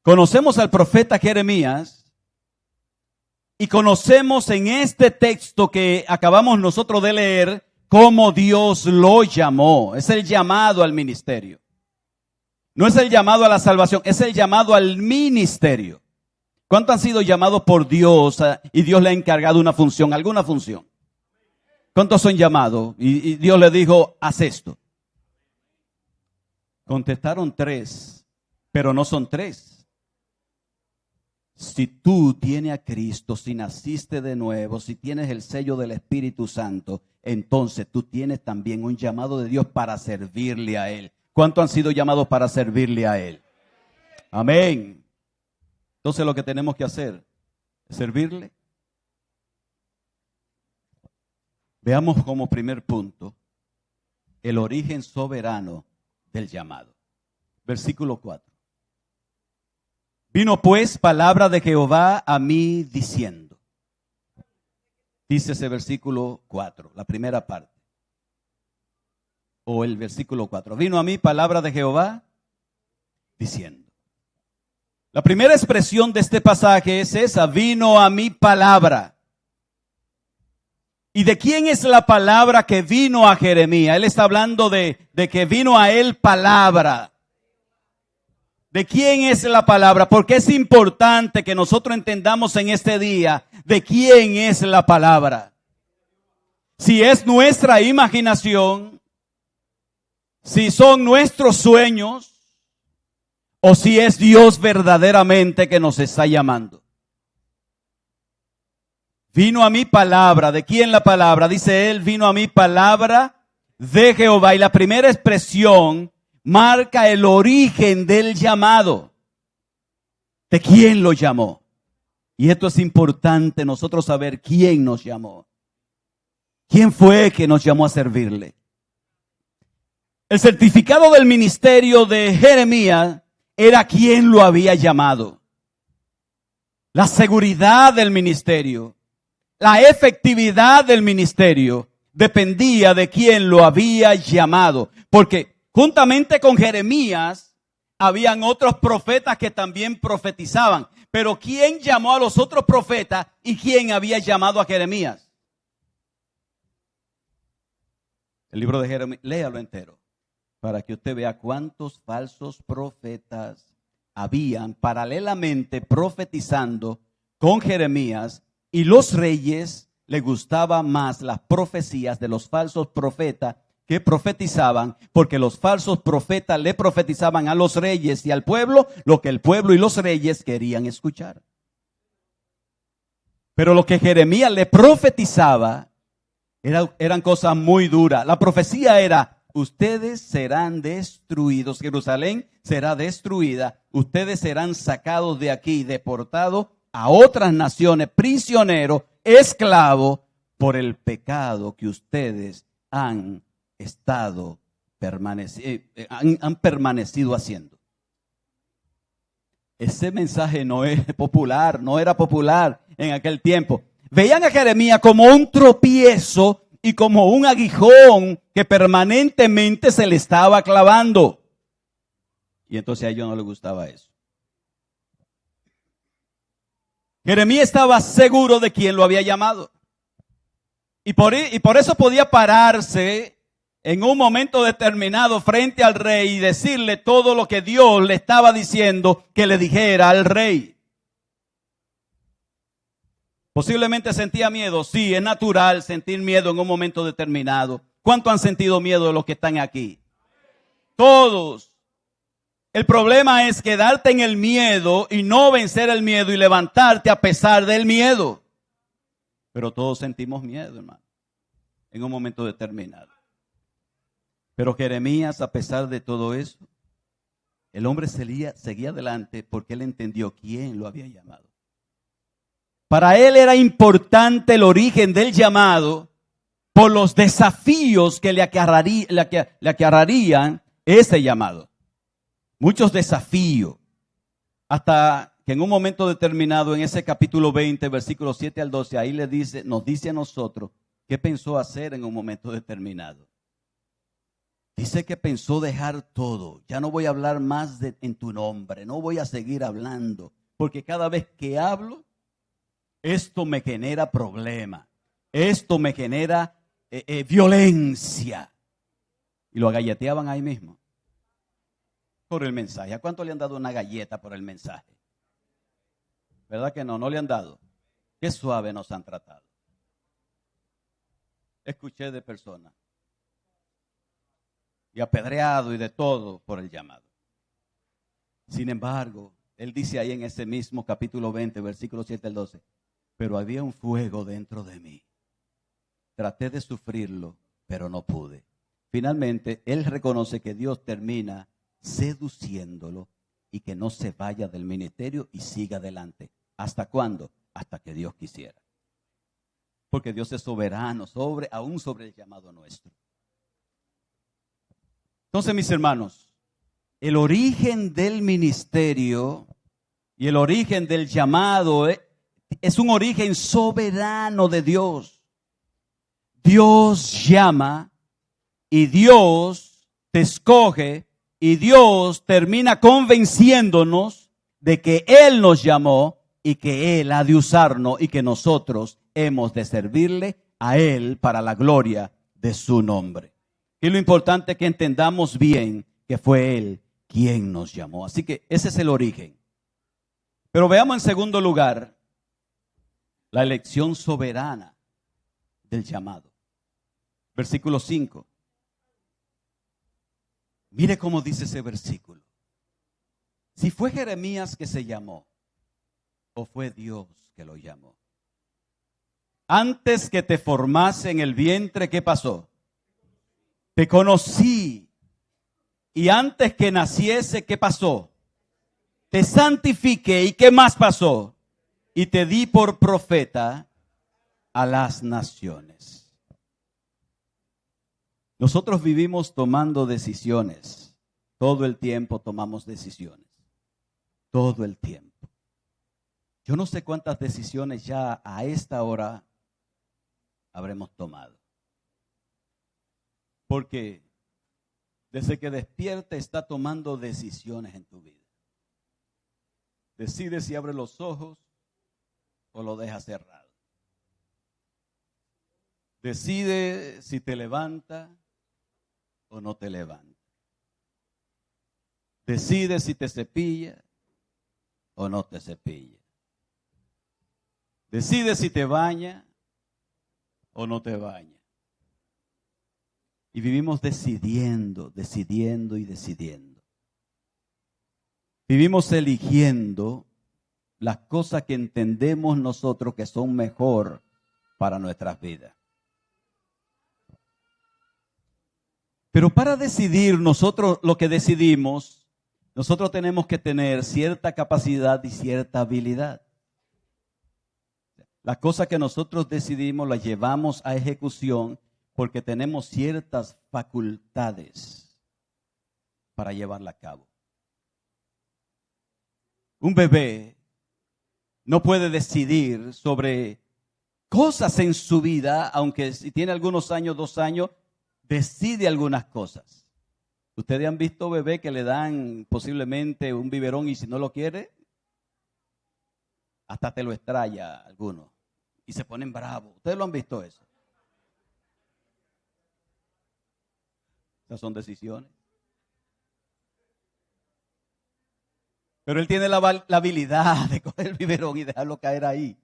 Conocemos al profeta Jeremías y conocemos en este texto que acabamos nosotros de leer cómo Dios lo llamó. Es el llamado al ministerio. No es el llamado a la salvación, es el llamado al ministerio. ¿Cuántos han sido llamados por Dios y Dios le ha encargado una función, alguna función? ¿Cuántos son llamados y Dios le dijo, haz esto? Contestaron 3, pero no son 3. Si tú tienes a Cristo, si naciste de nuevo, si tienes el sello del Espíritu Santo, entonces tú tienes también un llamado de Dios para servirle a Él. ¿Cuántos han sido llamados para servirle a Él? Amén. Entonces lo que tenemos que hacer es servirle. Veamos como primer punto el origen soberano del llamado. Versículo 4. Vino pues palabra de Jehová a mí diciendo. Dice ese versículo 4, la primera parte. O el versículo 4. Vino a mí palabra de Jehová diciendo. La primera expresión de este pasaje es esa. Vino a mí palabra. ¿Y de quién es la palabra que vino a Jeremías? Él está hablando de que vino a él palabra. ¿De quién es la palabra? Porque es importante que nosotros entendamos en este día de quién es la palabra. Si es nuestra imaginación, si son nuestros sueños, o si es Dios verdaderamente que nos está llamando. Vino a mí palabra. ¿De quién la palabra? Dice él, vino a mí palabra de Jehová. Y la primera expresión marca el origen del llamado. ¿De quién lo llamó? Y esto es importante nosotros saber quién nos llamó. ¿Quién fue que nos llamó a servirle? El certificado del ministerio de Jeremías era quien lo había llamado. La seguridad del ministerio, la efectividad del ministerio dependía de quien lo había llamado. Porque juntamente con Jeremías, habían otros profetas que también profetizaban. Pero ¿quién llamó a los otros profetas y quién había llamado a Jeremías? El libro de Jeremías, léalo entero, para que usted vea cuántos falsos profetas habían paralelamente profetizando con Jeremías. Y los reyes les gustaban más las profecías de los falsos profetas que profetizaban, porque los falsos profetas le profetizaban a los reyes y al pueblo lo que el pueblo y los reyes querían escuchar. Pero lo que Jeremías le profetizaba eran cosas muy duras. La profecía era: ustedes serán destruidos, Jerusalén será destruida, ustedes serán sacados de aquí, deportados a otras naciones, prisioneros, esclavos, por el pecado que ustedes han permanecido haciendo. Ese mensaje no era popular en aquel tiempo. Veían a Jeremías como un tropiezo y como un aguijón que permanentemente se le estaba clavando. Y entonces a ellos no les gustaba eso. Jeremías estaba seguro de quién lo había llamado. Y por eso podía pararse en un momento determinado frente al rey y decirle todo lo que Dios le estaba diciendo que le dijera al rey. Posiblemente sentía miedo. Sí, es natural sentir miedo en un momento determinado. ¿Cuántos han sentido miedo de los que están aquí? Todos. El problema es quedarte en el miedo y no vencer el miedo y levantarte a pesar del miedo. Pero todos sentimos miedo, hermano, en un momento determinado. Pero Jeremías, a pesar de todo eso, el hombre seguía adelante porque él entendió quién lo había llamado. Para él era importante el origen del llamado por los desafíos que le acarrearían ese llamado. Muchos desafíos. Hasta que en un momento determinado, en ese capítulo 20, versículos 7 al 12, ahí nos dice a nosotros qué pensó hacer en un momento determinado. Dice que pensó dejar todo. Ya no voy a hablar más en tu nombre. No voy a seguir hablando. Porque cada vez que hablo, esto me genera problema. Esto me genera violencia. Y lo agalleteaban ahí mismo. Por el mensaje. ¿A cuánto le han dado una galleta por el mensaje? ¿Verdad que no? No le han dado. Qué suave nos han tratado. Escuché de personas. Y apedreado y de todo por el llamado. Sin embargo, él dice ahí en ese mismo capítulo 20, versículo 7 al 12, pero había un fuego dentro de mí. Traté de sufrirlo, pero no pude. Finalmente, él reconoce que Dios termina seduciéndolo y que no se vaya del ministerio y siga adelante. ¿Hasta cuándo? Hasta que Dios quisiera. Porque Dios es soberano aún sobre el llamado nuestro. Entonces, mis hermanos, el origen del ministerio y el origen del llamado es un origen soberano de Dios. Dios llama y Dios te escoge y Dios termina convenciéndonos de que Él nos llamó y que Él ha de usarnos y que nosotros hemos de servirle a Él para la gloria de su nombre. Y lo importante es que entendamos bien que fue Él quien nos llamó. Así que ese es el origen. Pero veamos en segundo lugar la elección soberana del llamado. Versículo 5. Mire cómo dice ese versículo. Si fue Jeremías que se llamó o fue Dios que lo llamó. Antes que te formase en el vientre, ¿qué pasó? Te conocí. Y antes que naciese, ¿qué pasó? Te santifiqué. ¿Y qué más pasó? Y te di por profeta a las naciones. Nosotros vivimos tomando decisiones. Todo el tiempo tomamos decisiones. Todo el tiempo. Yo no sé cuántas decisiones ya a esta hora habremos tomado. Porque desde que despierta está tomando decisiones en tu vida. Decide si abre los ojos o lo deja cerrado. Decide si te levanta o no te levanta. Decide si te cepilla o no te cepilla. Decide si te baña o no te baña. Y vivimos decidiendo. Vivimos eligiendo las cosas que entendemos nosotros que son mejor para nuestras vidas. Pero para decidir nosotros lo que decidimos, nosotros tenemos que tener cierta capacidad y cierta habilidad. Las cosas que nosotros decidimos las llevamos a ejecución porque tenemos ciertas facultades para llevarla a cabo. Un bebé no puede decidir sobre cosas en su vida, aunque si tiene algunos años, 2 años, decide algunas cosas. Ustedes han visto bebé que le dan posiblemente un biberón y si no lo quiere, hasta te lo estrella algunos y se ponen bravos. ¿Ustedes lo han visto eso? Esas son decisiones. Pero él tiene la habilidad de coger el biberón y dejarlo caer ahí.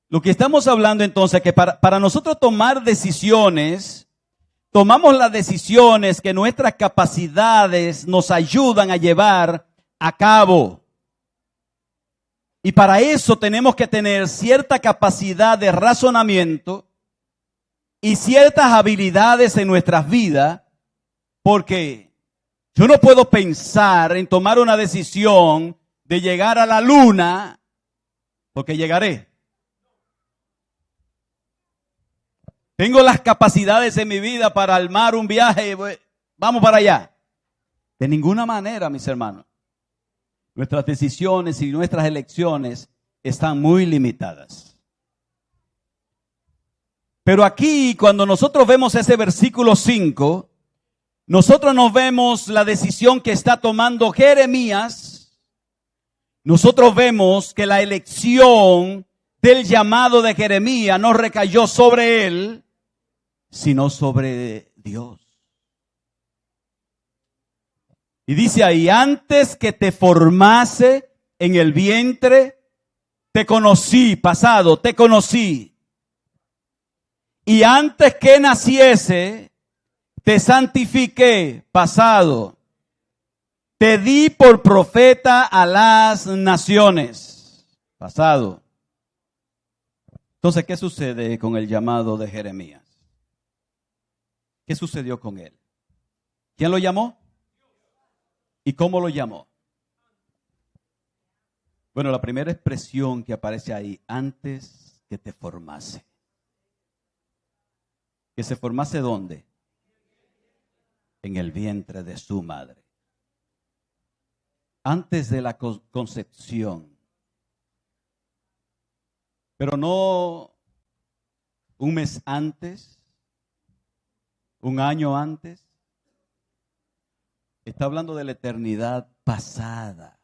Lo que estamos hablando entonces es que para nosotros tomar decisiones, tomamos las decisiones que nuestras capacidades nos ayudan a llevar a cabo. Y para eso tenemos que tener cierta capacidad de razonamiento y ciertas habilidades en nuestras vidas, porque yo no puedo pensar en tomar una decisión de llegar a la luna, porque llegaré. Tengo las capacidades en mi vida para armar un viaje, vamos para allá. De ninguna manera, mis hermanos. Nuestras decisiones y nuestras elecciones están muy limitadas. Pero aquí, cuando nosotros vemos ese versículo 5, nosotros nos vemos la decisión que está tomando Jeremías. Nosotros vemos que la elección del llamado de Jeremías no recayó sobre él, sino sobre Dios. Y dice ahí, antes que te formase en el vientre, te conocí, pasado, te conocí. Y antes que naciese, te santifiqué, pasado. Te di por profeta a las naciones, pasado. Entonces, ¿qué sucede con el llamado de Jeremías? ¿Qué sucedió con él? ¿Quién lo llamó? ¿Y cómo lo llamó? Bueno, la primera expresión que aparece ahí, antes que te formase. ¿Que se formase dónde? En el vientre de su madre. Antes de la concepción. Pero no un mes antes, un año antes. Está hablando de la eternidad pasada.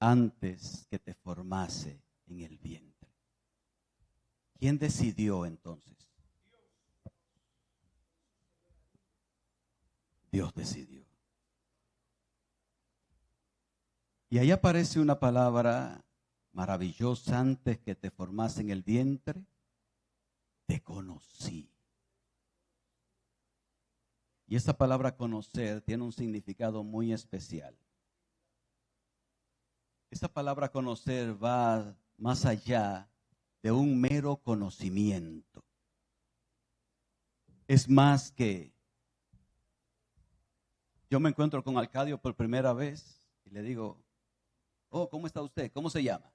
Antes que te formase en el vientre. ¿Quién decidió entonces? Dios decidió. Y ahí aparece una palabra maravillosa, antes que te formase en el vientre, te conocí. Y esa palabra conocer tiene un significado muy especial. Esa palabra conocer va más allá de un mero conocimiento. Es más que, yo me encuentro con Arcadio por primera vez y le digo, oh, ¿cómo está usted? ¿Cómo se llama?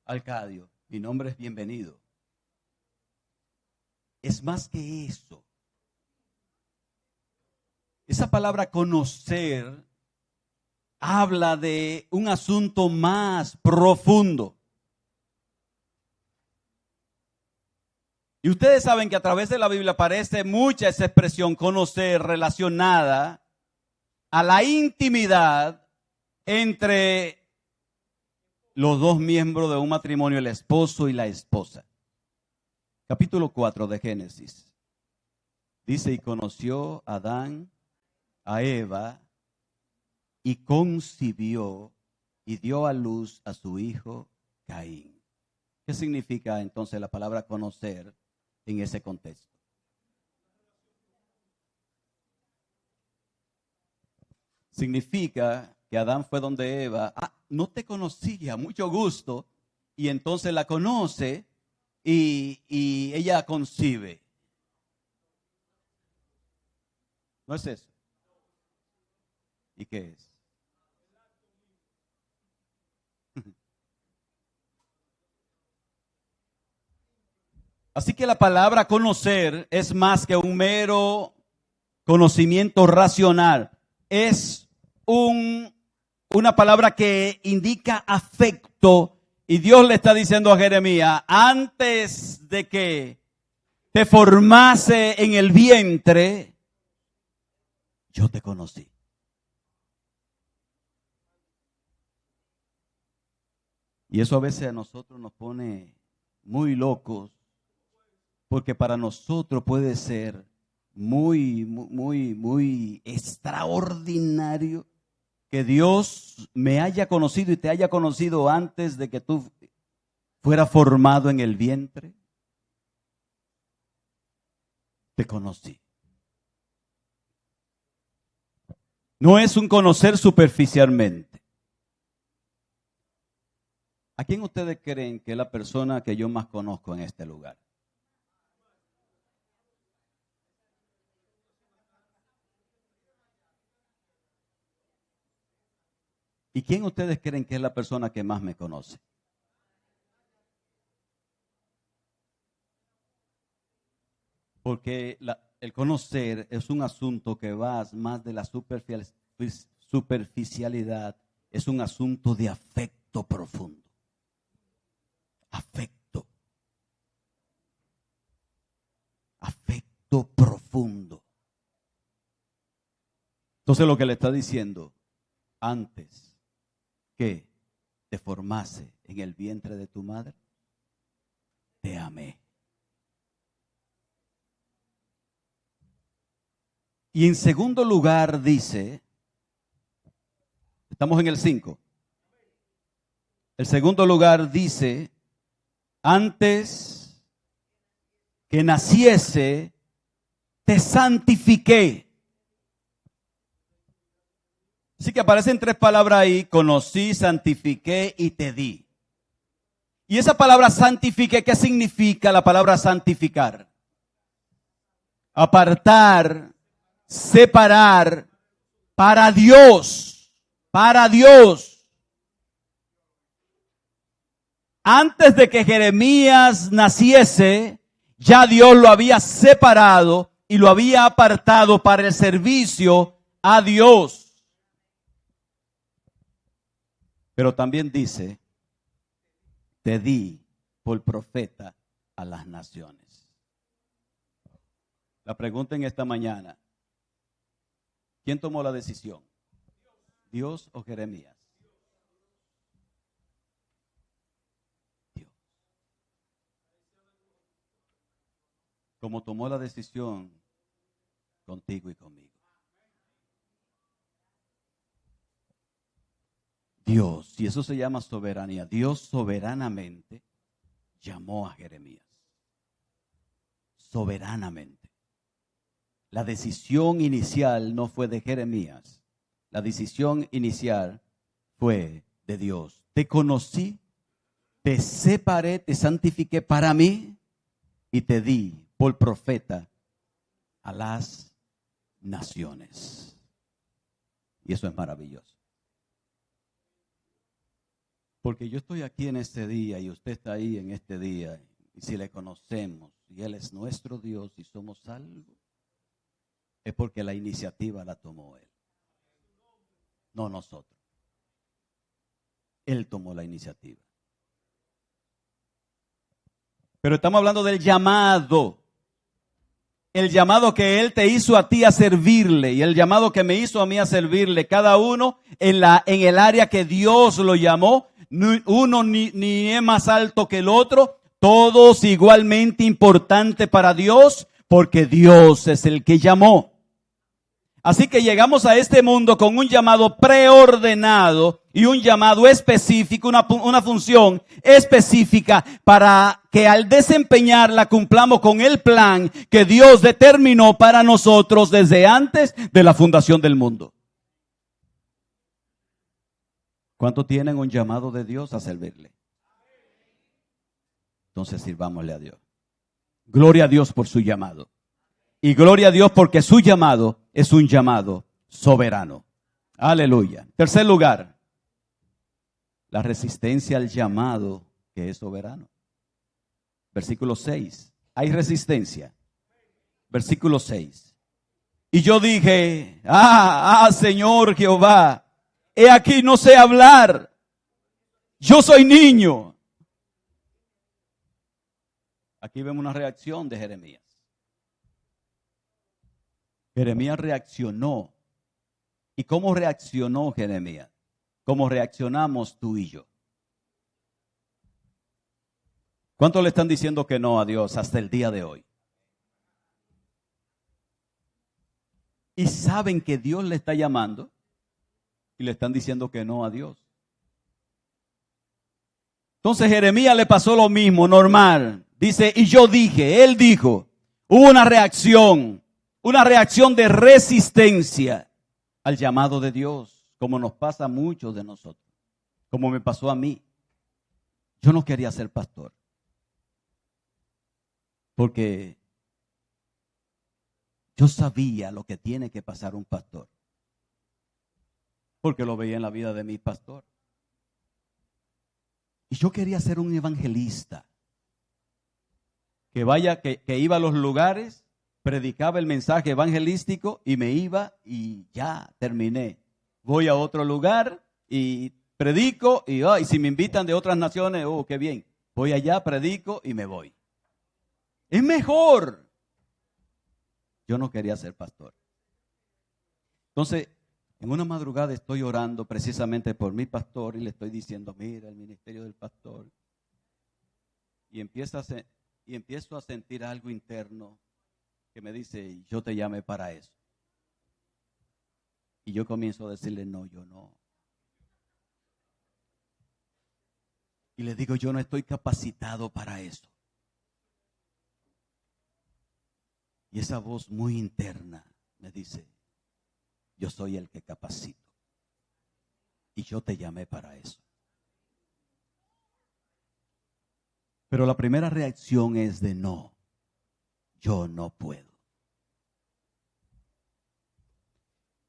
Arcadio, mi nombre es Bienvenido. Es más que eso. Esa palabra conocer habla de un asunto más profundo. Y ustedes saben que a través de la Biblia aparece mucha esa expresión conocer relacionada a la intimidad entre los dos miembros de un matrimonio, el esposo y la esposa. Capítulo 4 de Génesis. Dice, y conoció Adán a Eva y concibió y dio a luz a su hijo Caín. ¿Qué significa entonces la palabra conocer en ese contexto? Significa que Adán fue donde Eva, no te conocía, mucho gusto, y entonces la conoce y ella concibe. ¿No es eso? ¿Y qué es? Así que la palabra conocer es más que un mero conocimiento racional. Es una palabra que indica afecto. Y Dios le está diciendo a Jeremías, antes de que te formase en el vientre, yo te conocí. Y eso a veces a nosotros nos pone muy locos, porque para nosotros puede ser muy extraordinario que Dios me haya conocido y te haya conocido antes de que tú fueras formado en el vientre. Te conocí. No es un conocer superficialmente. ¿A quién ustedes creen que es la persona que yo más conozco en este lugar? ¿Y quién ustedes creen que es la persona que más me conoce? Porque el conocer es un asunto que va más de la superficialidad, es un asunto de afecto profundo. Afecto. afecto profundo. Entonces lo que le está diciendo, antes que te formase en el vientre de tu madre, te amé. Y en segundo lugar dice, estamos en el 5. El segundo lugar dice, antes que naciese, te santifiqué. Así que aparecen 3 palabras ahí, conocí, santifiqué y te di. Y esa palabra santifiqué, ¿qué significa la palabra santificar? Apartar, separar para Dios, para Dios. Antes de que Jeremías naciese, ya Dios lo había separado y lo había apartado para el servicio a Dios. Pero también dice, te di por profeta a las naciones. La pregunta en esta mañana, ¿quién tomó la decisión? ¿Dios o Jeremías? Dios. Como tomó la decisión contigo y conmigo. Dios, y eso se llama soberanía. Dios soberanamente llamó a Jeremías. Soberanamente. La decisión inicial no fue de Jeremías. La decisión inicial fue de Dios. Te conocí, te separé, te santifiqué para mí y te di por profeta a las naciones. Y eso es maravilloso. Porque yo estoy aquí en este día y usted está ahí en este día. Y si le conocemos y Él es nuestro Dios y somos salvos, es porque la iniciativa la tomó Él. No nosotros. Él tomó la iniciativa. Pero estamos hablando del llamado. El llamado que Él te hizo a ti a servirle y el llamado que me hizo a mí a servirle. Cada uno en el área que Dios lo llamó. Uno ni es más alto que el otro. Todos igualmente importantes para Dios porque Dios es el que llamó. Así que llegamos a este mundo con un llamado preordenado y un llamado específico, una función específica para que al desempeñarla cumplamos con el plan que Dios determinó para nosotros desde antes de la fundación del mundo. ¿Cuántos tienen un llamado de Dios a servirle? Entonces sirvámosle a Dios. Gloria a Dios por su llamado. Y gloria a Dios porque su llamado es un llamado soberano. Aleluya. Tercer lugar, la resistencia al llamado que es soberano. Versículo 6. Hay resistencia. Versículo 6. Y yo dije, Señor Jehová, he aquí no sé hablar. Yo soy niño. Aquí vemos una reacción de Jeremías. Jeremías reaccionó. ¿Y cómo reaccionó Jeremías? ¿Cómo reaccionamos tú y yo? ¿Cuántos le están diciendo que no a Dios hasta el día de hoy? Y saben que Dios le está llamando y le están diciendo que no a Dios. Entonces Jeremías le pasó lo mismo, normal. Dice, y yo dije, él dijo, hubo una reacción de resistencia al llamado de Dios, como nos pasa a muchos de nosotros, como me pasó a mí. Yo no quería ser pastor, porque yo sabía lo que tiene que pasar un pastor, porque lo veía en la vida de mi pastor. Y yo quería ser un evangelista, que iba a los lugares, predicaba el mensaje evangelístico y me iba y ya terminé. Voy a otro lugar y predico y si me invitan de otras naciones, qué bien. Voy allá, predico y me voy. Es mejor. Yo no quería ser pastor. Entonces, en una madrugada estoy orando precisamente por mi pastor y le estoy diciendo, mira, el ministerio del pastor. Y empiezo a sentir algo interno que me dice, yo te llamé para eso. Y yo comienzo a decirle, no, yo no. Y le digo, yo no estoy capacitado para eso. Y esa voz muy interna me dice, yo soy el que capacito. Y yo te llamé para eso. Pero la primera reacción es de no. Yo no puedo.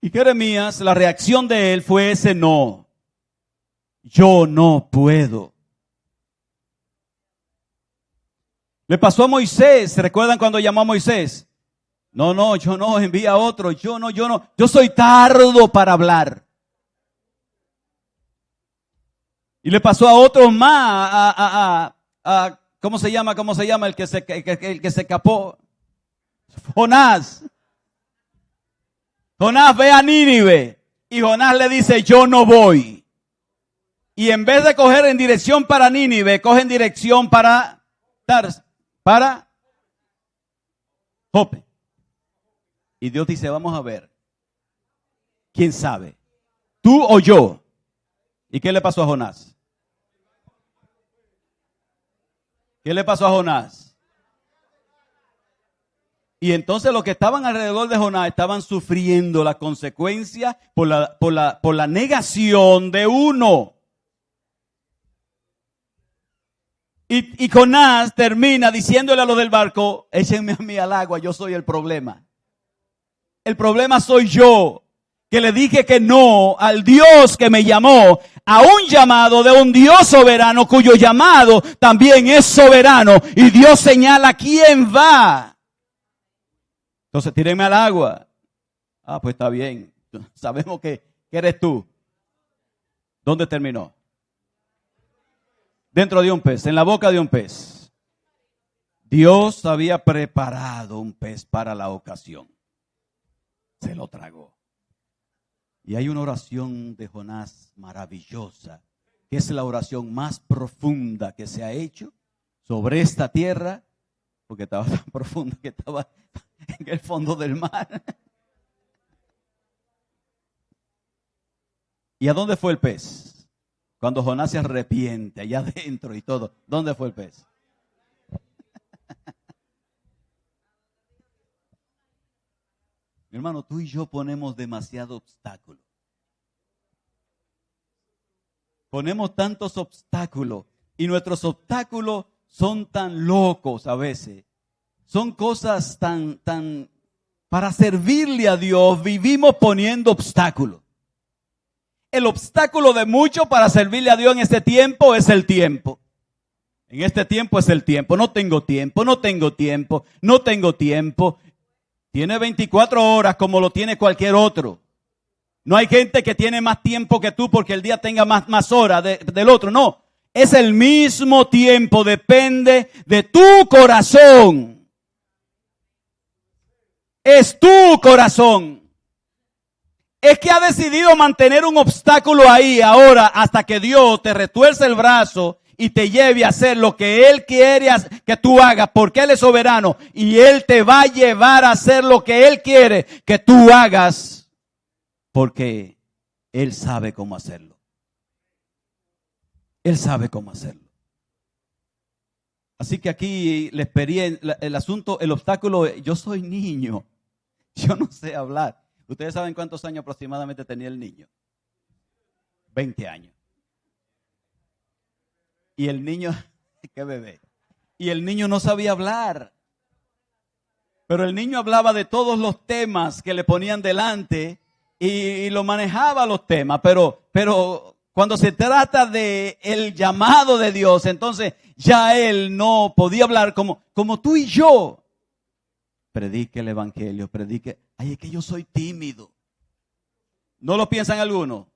Y Jeremías, la reacción de él fue ese no. Yo no puedo. Le pasó a Moisés. ¿Se recuerdan cuando llamó a Moisés? No, yo no, envía a otro. Yo no. Yo soy tardo para hablar. Y le pasó a otros más, ¿cómo se llama el que se escapó? Jonás. Jonás ve a Nínive y Jonás le dice, yo no voy. Y en vez de coger en dirección para Nínive, coge en dirección para Jope. Y Dios dice, vamos a ver, ¿quién sabe? ¿Tú o yo? ¿Y qué le pasó a Jonás? ¿Qué le pasó a Jonás? Y entonces los que estaban alrededor de Jonás estaban sufriendo la consecuencia por la negación de uno. Y Jonás termina diciéndole a los del barco, échenme a mí al agua, yo soy el problema. El problema soy yo, que le dije que no al Dios que me llamó, a un llamado de un Dios soberano cuyo llamado también es soberano. Y Dios señala quién va. Entonces tírenme al agua. Ah, pues está bien. Sabemos que eres tú. ¿Dónde terminó? Dentro de un pez, en la boca de un pez. Dios había preparado un pez para la ocasión. Se lo tragó. Y hay una oración de Jonás maravillosa, que es la oración más profunda que se ha hecho sobre esta tierra, porque estaba tan profunda que estaba en el fondo del mar. ¿Y a dónde fue el pez? Cuando Jonás se arrepiente, allá adentro y todo. ¿Dónde fue el pez? Mi hermano, tú y yo ponemos demasiado obstáculo. Ponemos tantos obstáculos y nuestros obstáculos son tan locos a veces. Son cosas tan, para servirle a Dios vivimos poniendo obstáculos. El obstáculo de muchos para servirle a Dios en este tiempo es el tiempo. En este tiempo es el tiempo. No tengo tiempo. Tiene 24 horas como lo tiene cualquier otro. No hay gente que tiene más tiempo que tú porque el día tenga más horas del otro. No, es el mismo tiempo. Depende de tu corazón. Es tu corazón. Es que ha decidido mantener un obstáculo ahí ahora hasta que Dios te retuerce el brazo y te lleve a hacer lo que Él quiere que tú hagas, porque Él es soberano y Él te va a llevar a hacer lo que Él quiere que tú hagas, porque Él sabe cómo hacerlo. Él sabe cómo hacerlo. Así que aquí la experiencia, el asunto, el obstáculo, yo soy niño, yo no sé hablar. ¿Ustedes saben cuántos años aproximadamente tenía el niño? 20 años. Y el niño, qué bebé. Y el niño no sabía hablar. Pero el niño hablaba de todos los temas que le ponían delante y lo manejaba los temas. Pero cuando se trata de el llamado de Dios, entonces ya él no podía hablar como tú y yo. Predique el evangelio, predique. Ay, es que yo soy tímido. ¿No lo piensan algunos?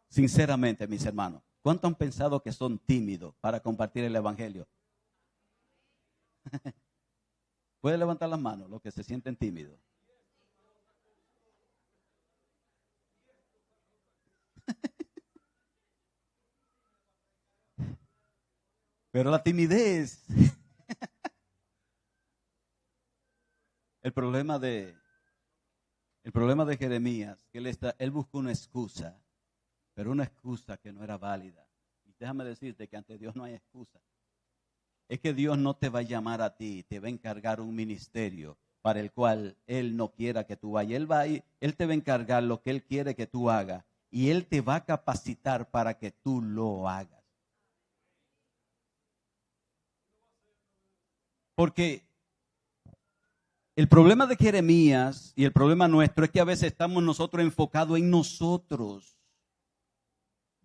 Sinceramente, mis hermanos, ¿cuánto han pensado que son tímidos para compartir el evangelio? Puede levantar las manos los que se sienten tímidos. Pero la timidez, el problema de Jeremías, que él buscó una excusa, pero una excusa que no era válida. Y déjame decirte que ante Dios no hay excusa. Es que Dios no te va a llamar a ti, te va a encargar un ministerio para el cual Él no quiera que tú vayas. Él te va a encargar lo que Él quiere que tú hagas y Él te va a capacitar para que tú lo hagas. Porque el problema de Jeremías y el problema nuestro es que a veces estamos nosotros enfocados en nosotros.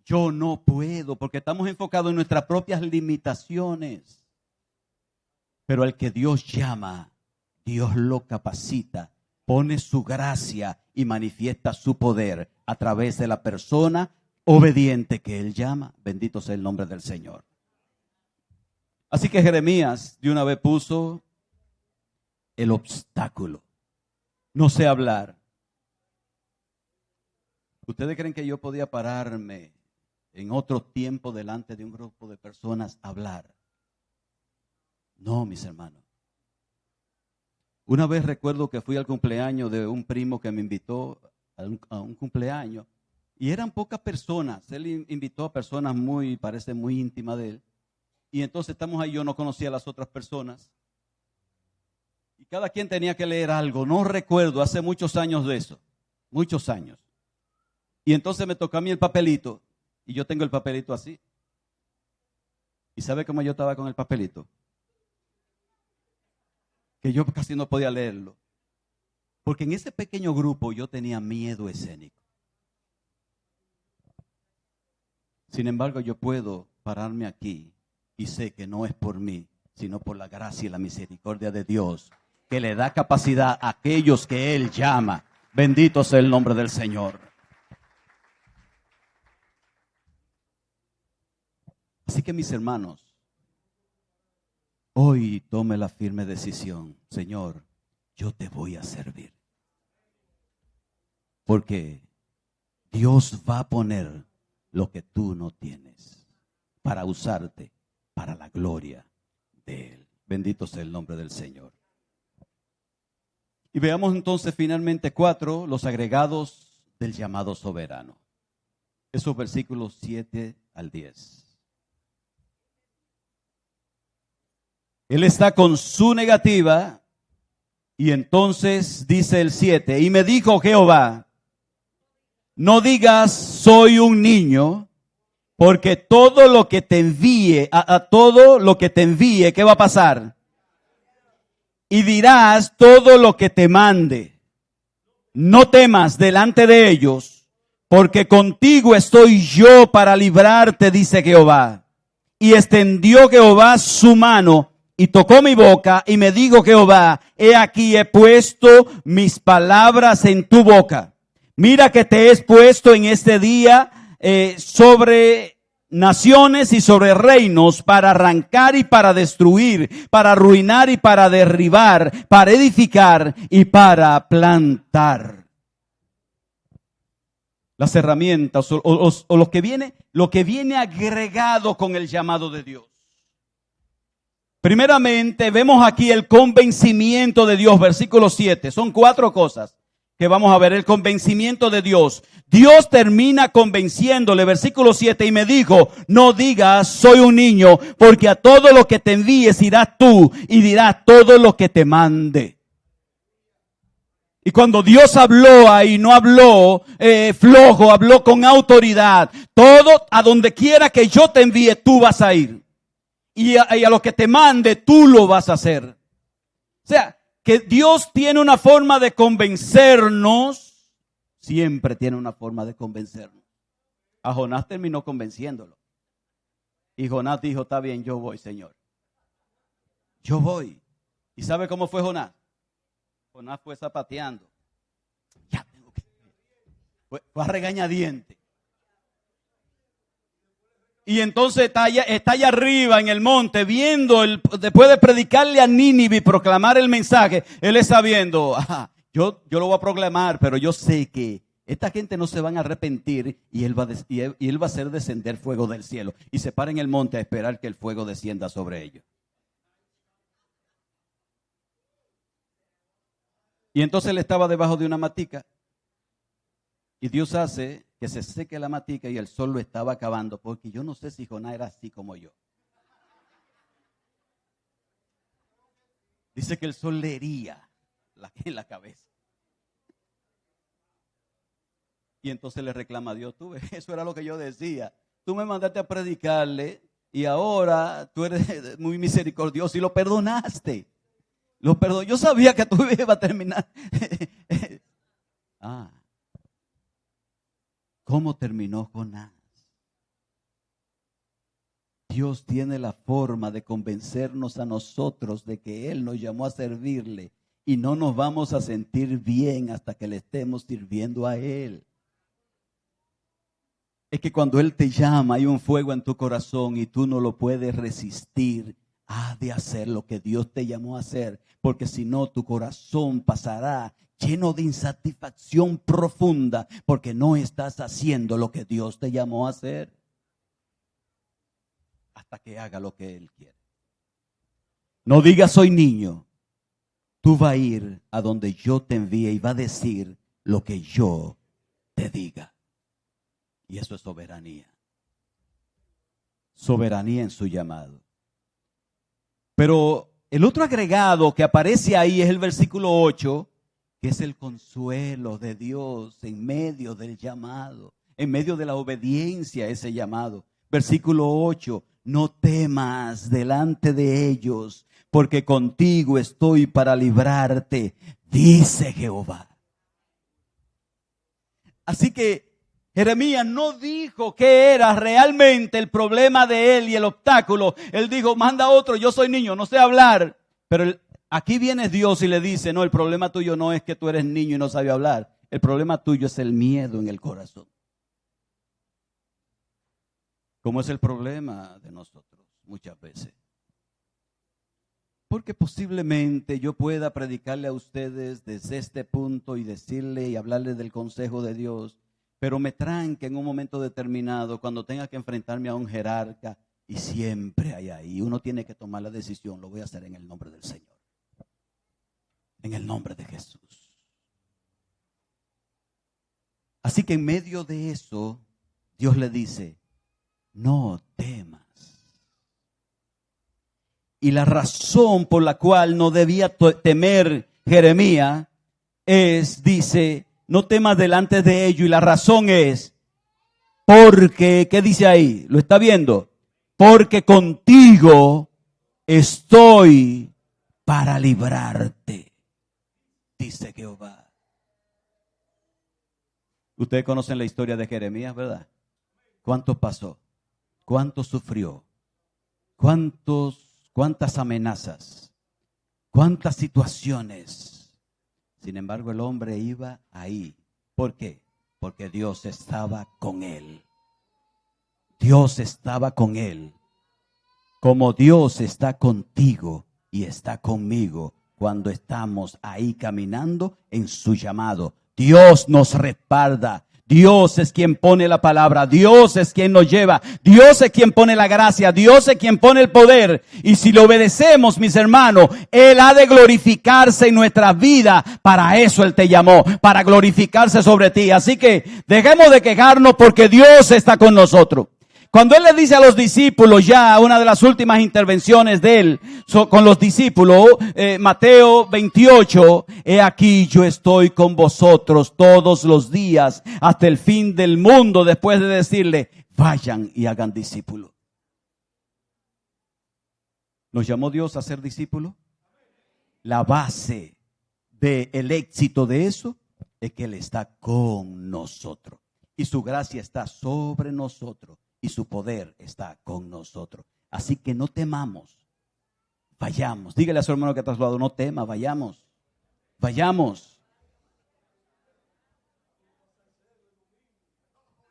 Yo no puedo, porque estamos enfocados en nuestras propias limitaciones. Pero al que Dios llama, Dios lo capacita, pone su gracia y manifiesta su poder a través de la persona obediente que Él llama. Bendito sea el nombre del Señor. Así que Jeremías de una vez puso el obstáculo. No sé hablar. ¿Ustedes creen que yo podía pararme en otro tiempo delante de un grupo de personas a hablar? No, mis hermanos. Una vez recuerdo que fui al cumpleaños de un primo que me invitó a un cumpleaños y eran pocas personas. Él invitó a personas parece muy íntimas de él. Y entonces estamos ahí, yo no conocía a las otras personas. Y cada quien tenía que leer algo. No recuerdo, hace muchos años de eso. Muchos años. Y entonces me tocó a mí el papelito. Y yo tengo el papelito así. ¿Y sabe cómo yo estaba con el papelito? Que yo casi no podía leerlo. Porque en ese pequeño grupo yo tenía miedo escénico. Sin embargo, yo puedo pararme aquí y sé que no es por mí, sino por la gracia y la misericordia de Dios, que le da capacidad a aquellos que Él llama. Bendito sea el nombre del Señor. Así que mis hermanos, hoy tome la firme decisión, Señor, yo te voy a servir. Porque Dios va a poner lo que tú no tienes para usarte para la gloria de Él. Bendito sea el nombre del Señor. Y veamos entonces finalmente 4, los agregados del llamado soberano. Esos versículos 7 al 10. Él está con su negativa y entonces dice el 7, y me dijo Jehová, no digas soy un niño, porque todo lo que te envíe, a todo lo que te envíe, ¿qué va a pasar? Y dirás todo lo que te mande. No temas delante de ellos, porque contigo estoy yo para librarte, dice Jehová. Y extendió Jehová su mano y tocó mi boca y me dijo Jehová, he aquí he puesto mis palabras en tu boca. Mira que te he puesto en este día sobre naciones y sobre reinos para arrancar y para destruir, para arruinar y para derribar, para edificar y para plantar. Las herramientas o lo que viene agregado con el llamado de Dios. Primeramente, vemos aquí el convencimiento de Dios, versículo 7. Son 4 cosas que vamos a ver. El convencimiento de Dios. Dios termina convenciéndole, versículo 7, y me dijo, no digas soy un niño, porque a todo lo que te envíes irás tú y dirás todo lo que te mande. Y cuando Dios habló ahí, no habló flojo, habló con autoridad. Todo, a donde quiera que yo te envíe, tú vas a ir. Y a lo que te mande, tú lo vas a hacer. O sea, que Dios tiene una forma de convencernos. Siempre tiene una forma de convencernos. A Jonás terminó convenciéndolo. Y Jonás dijo, está bien, yo voy, Señor. Yo voy. ¿Y sabe cómo fue Jonás? Jonás fue zapateando. Ya tengo que ir. Fue a regañadiente. Y entonces está allá arriba en el monte viendo, después de predicarle a Nínive y proclamar el mensaje, él está viendo, yo lo voy a proclamar, pero yo sé que esta gente no se van a arrepentir y él va a hacer descender fuego del cielo. Y se para en el monte a esperar que el fuego descienda sobre ellos. Y entonces él estaba debajo de una matica. Y Dios hace que se seque la matica y el sol lo estaba acabando. Porque yo no sé si Jonás era así como yo. Dice que el sol le hería en la cabeza. Y entonces le reclama a Dios, tú ves, eso era lo que yo decía. Tú me mandaste a predicarle y ahora tú eres muy misericordioso y lo perdonaste. Yo sabía que tú ibas a terminar. ¿Cómo terminó Jonás? Dios tiene la forma de convencernos a nosotros de que Él nos llamó a servirle y no nos vamos a sentir bien hasta que le estemos sirviendo a Él. Es que cuando Él te llama hay un fuego en tu corazón y tú no lo puedes resistir. Has de hacer lo que Dios te llamó a hacer, porque si no tu corazón pasará lleno de insatisfacción profunda porque no estás haciendo lo que Dios te llamó a hacer. Hasta que haga lo que Él quiere. No digas soy niño. Tú vas a ir a donde yo te envíe y va a decir lo que yo te diga. Y eso es soberanía. Soberanía en su llamado. Pero el otro agregado que aparece ahí es el versículo 8, que es el consuelo de Dios en medio del llamado, en medio de la obediencia a ese llamado. Versículo 8, no temas delante de ellos, porque contigo estoy para librarte, dice Jehová. Así que Jeremías no dijo qué era realmente el problema de él y el obstáculo. Él dijo, manda a otro, yo soy niño, no sé hablar. Pero aquí viene Dios y le dice, no, el problema tuyo no es que tú eres niño y no sabes hablar. El problema tuyo es el miedo en el corazón. ¿Cómo es el problema de nosotros muchas veces? Porque posiblemente yo pueda predicarle a ustedes desde este punto y decirle y hablarles del consejo de Dios, pero me tranque en un momento determinado cuando tenga que enfrentarme a un jerarca y siempre hay ahí. Uno tiene que tomar la decisión, lo voy a hacer en el nombre del Señor. En el nombre de Jesús. Así que en medio de eso, Dios le dice, no temas. Y la razón por la cual no debía temer Jeremías es, dice, no temas delante de ellos. Y la razón es, porque, ¿qué dice ahí? ¿Lo está viendo? Porque contigo estoy para librarte, dice Jehová. Ustedes conocen la historia de Jeremías, ¿verdad? ¿Cuánto pasó? ¿Cuánto sufrió? ¿Cuántas amenazas? ¿Cuántas situaciones? Sin embargo, el hombre iba ahí. ¿Por qué? Porque Dios estaba con él. Dios estaba con él. Como Dios está contigo y está conmigo cuando estamos ahí caminando en su llamado. Dios nos respalda. Dios es quien pone la palabra, Dios es quien nos lleva, Dios es quien pone la gracia, Dios es quien pone el poder. Y si le obedecemos, mis hermanos, Él ha de glorificarse en nuestra vida. Para eso Él te llamó, para glorificarse sobre ti. Así que dejemos de quejarnos porque Dios está con nosotros. Cuando Él le dice a los discípulos, ya una de las últimas intervenciones de Él con los discípulos, Mateo 28, he aquí yo estoy con vosotros todos los días hasta el fin del mundo, después de decirle, vayan y hagan discípulos. ¿Nos llamó Dios a ser discípulos? La base del éxito de eso es que Él está con nosotros y su gracia está sobre nosotros. Y su poder está con nosotros. Así que no temamos. Vayamos. Dígale a su hermano que está a su lado, no tema, vayamos. Vayamos.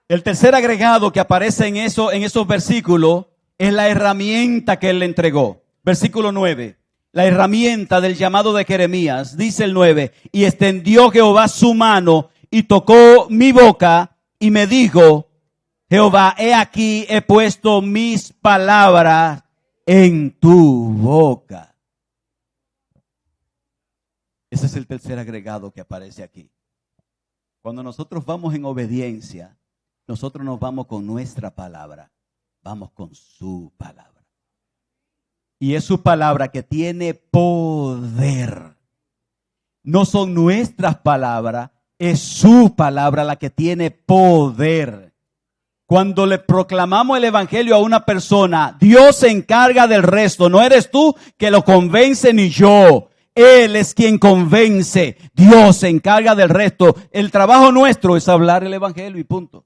El tercer agregado que aparece en esos versículos es la herramienta que él le entregó. Versículo 9. La herramienta del llamado de Jeremías. Dice el 9. Y extendió Jehová su mano y tocó mi boca y me dijo, Jehová, he aquí he puesto mis palabras en tu boca. Ese es el tercer agregado que aparece aquí. Cuando nosotros vamos en obediencia, nosotros nos vamos con nuestra palabra, vamos con su palabra. Y es su palabra que tiene poder. No son nuestras palabras, es su palabra la que tiene poder. Cuando le proclamamos el evangelio a una persona, Dios se encarga del resto. No eres tú que lo convence ni yo. Él es quien convence. Dios se encarga del resto. El trabajo nuestro es hablar el evangelio y punto.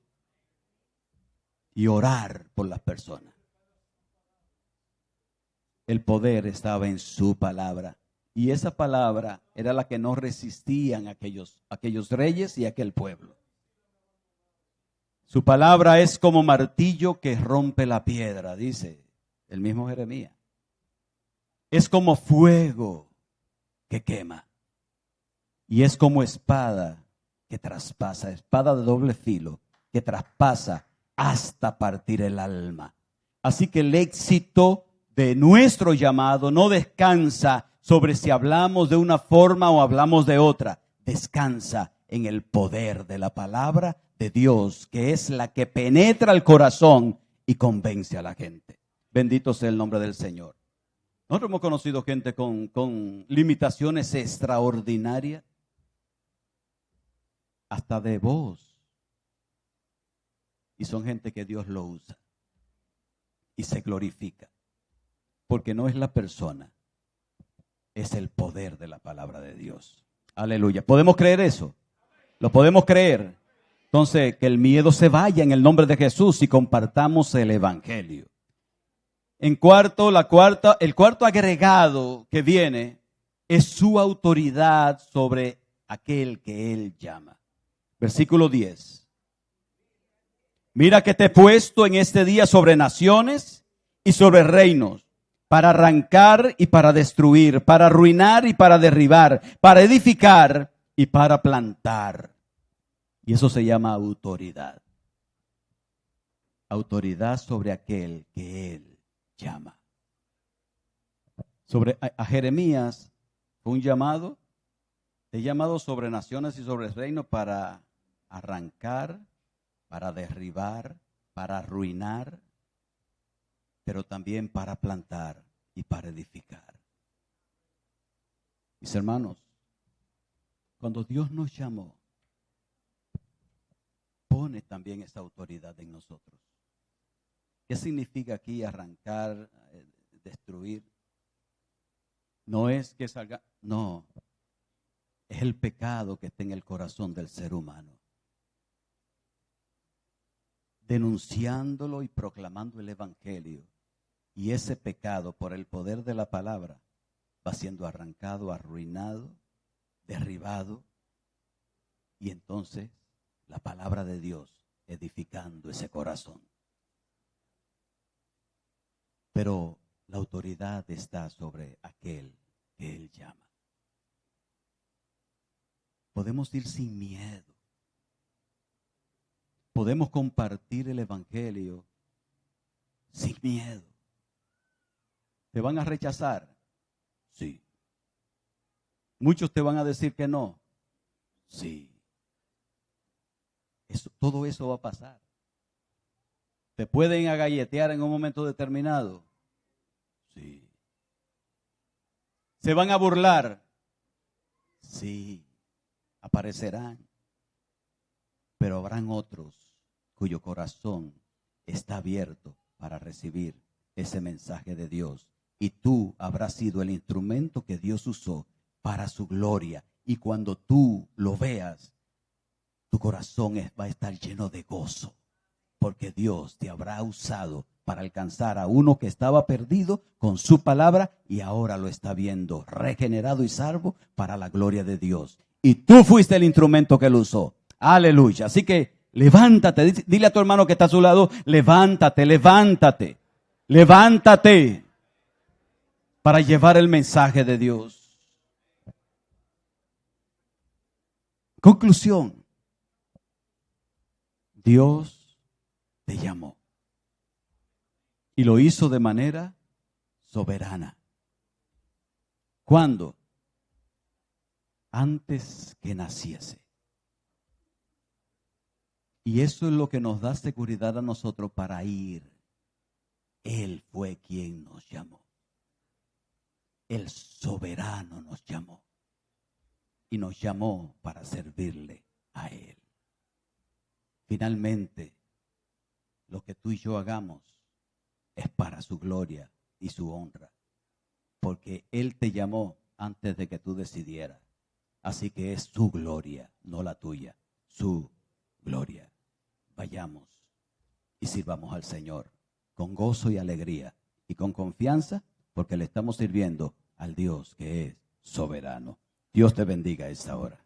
Y orar por las personas. El poder estaba en su palabra. Y esa palabra era la que no resistían aquellos reyes y aquel pueblo. Su palabra es como martillo que rompe la piedra, dice el mismo Jeremías. Es como fuego que quema. Y es como espada que traspasa, espada de doble filo, que traspasa hasta partir el alma. Así que el éxito de nuestro llamado no descansa sobre si hablamos de una forma o hablamos de otra. Descansa en el poder de la palabra de Dios, que es la que penetra el corazón y convence a la gente. Bendito sea el nombre del Señor. Nosotros hemos conocido gente con limitaciones extraordinarias, hasta de voz. Y son gente que Dios lo usa y se glorifica. Porque no es la persona, es el poder de la palabra de Dios. Aleluya. ¿Podemos creer eso? ¿Lo podemos creer? Entonces, que el miedo se vaya en el nombre de Jesús y compartamos el evangelio. El cuarto agregado que viene es su autoridad sobre aquel que él llama. Versículo 10. Mira que te he puesto en este día sobre naciones y sobre reinos, para arrancar y para destruir, para arruinar y para derribar, para edificar y para plantar. Y eso se llama autoridad. Autoridad sobre aquel que él llama. A Jeremías fue un llamado, sobre naciones y sobre reinos para arrancar, para derribar, para arruinar, pero también para plantar y para edificar. Mis hermanos, cuando Dios nos llamó, pone también esa autoridad en nosotros. ¿Qué significa aquí arrancar, destruir? No es que salga, no, es el pecado que está en el corazón del ser humano. Denunciándolo y proclamando el evangelio. Y ese pecado, por el poder de la palabra, va siendo arrancado, arruinado, derribado. Y entonces la palabra de Dios edificando ese corazón. Pero la autoridad está sobre aquel que él llama. Podemos ir sin miedo. Podemos compartir el evangelio sin miedo. ¿Te van a rechazar? Sí. ¿Muchos te van a decir que no? Sí. Todo eso va a pasar. ¿Te pueden agalletear en un momento determinado? Sí. ¿Se van a burlar? Sí. Aparecerán. Pero habrán otros cuyo corazón está abierto para recibir ese mensaje de Dios. Y tú habrás sido el instrumento que Dios usó para su gloria. Y cuando tú lo veas, tu corazón va a estar lleno de gozo. Porque Dios te habrá usado para alcanzar a uno que estaba perdido con su palabra y ahora lo está viendo regenerado y salvo para la gloria de Dios. Y tú fuiste el instrumento que él usó. Aleluya. Así que Levántate, dile a tu hermano que está a su lado, levántate, levántate, levántate para llevar el mensaje de Dios. Conclusión. Dios te llamó y lo hizo de manera soberana. ¿Cuándo? Antes que naciese. Y eso es lo que nos da seguridad a nosotros para ir. Él fue quien nos llamó. El soberano nos llamó. Y nos llamó para servirle a Él. Finalmente, lo que tú y yo hagamos es para su gloria y su honra. Porque Él te llamó antes de que tú decidieras. Así que es su gloria, no la tuya. Su gloria. Vayamos y sirvamos al Señor con gozo y alegría y con confianza, porque le estamos sirviendo al Dios que es soberano. Dios te bendiga a esta hora.